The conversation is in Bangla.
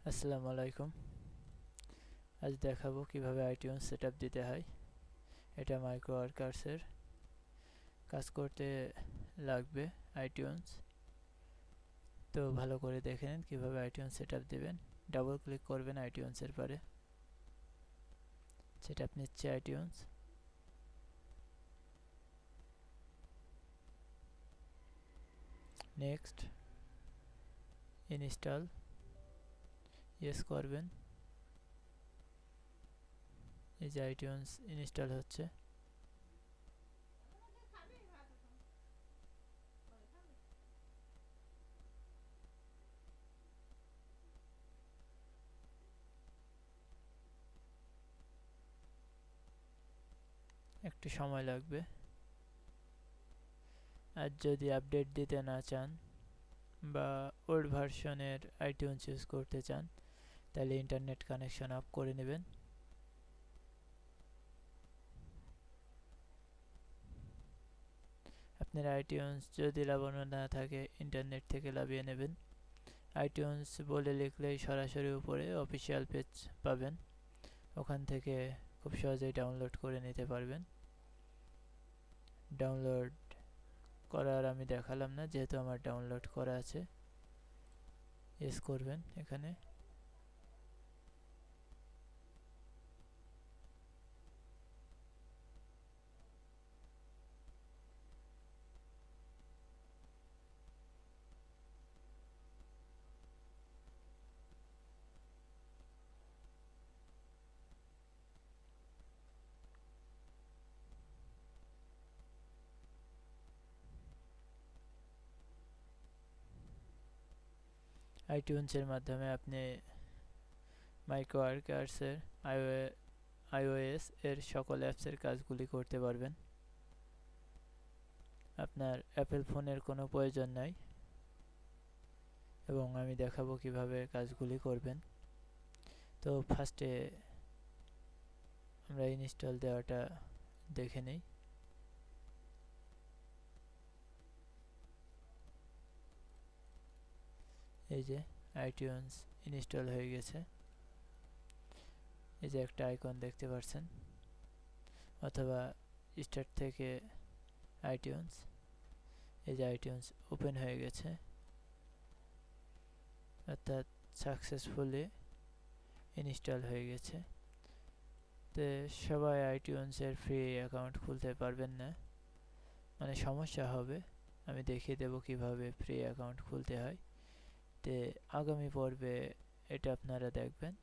আসসালামু আলাইকুম। আজ দেখাবো কিভাবে আইটিউনস সেটআপ দিতে হয়। এটা মাইক্রো ওয়ার্কার্সের কাজ করতে লাগবে আইটিউনস। তো ভালো করে দেখে নিন কিভাবে আইটিউনস সেটআপ দিবেন। ডাবল ক্লিক করবেন আইটিউনসের পরে। সেটআপ নিচ্ছে আইটিউনস। নেক্সট ইনস্টল ইয়েস করবেন। এই যে আইটিউনস ইনস্টল হচ্ছে। একটু সময় লাগবে। আর যদি আপডেট দিতে না চান বা ওল্ড ভার্সনের আইটিউনস ইউজ করতে চান তাহলে ইন্টারনেট কানেকশন অফ করে নেবেন। আপনার আইটিউনস যদি লাগানো না থাকে ইন্টারনেট থেকে লাগিয়ে নেবেন। আইটিউনস বলে লিখলেই সরাসরি উপরে অফিসিয়াল পেজ পাবেন। ওখান থেকে খুব সহজেই ডাউনলোড করে নিতে পারবেন। ডাউনলোড করার আমি দেখালাম না, যেহেতু আমার ডাউনলোড করা আছে। ইয়েস করবেন এখানে। আইটিউনসের মাধ্যমে আপনি মাইক্রো ওয়ার্কার্সের iOS এর সকল অ্যাপসের কাজগুলি করতে পারবেন। আপনার অ্যাপেল ফোনের কোনো প্রয়োজন নাই এবং আমি দেখাবো কিভাবে কাজগুলি করবেন। তো ফার্স্টে আমরা ইনস্টল দেওয়াটা দেখে নেই। এই যে আইটিউনস ইনস্টল হয়ে গেছে। এই যে একটা আইকন দেখতে পাচ্ছেন, অথবা স্টার্ট থেকে আইটিউনস। এই যে আইটিউনস ওপেন হয়ে গেছে, অর্থাৎ সাকসেসফুলি ইনস্টল হয়ে গেছে। তো সবাই আইটিউনসের ফ্রি অ্যাকাউন্ট খুলতে পারবেন না, মানে সমস্যা হবে। আমি দেখিয়ে দেবো কিভাবে ফ্রি অ্যাকাউন্ট খুলতে হয়। তো আগামী পর্বে এটা আপনারা দেখবেন।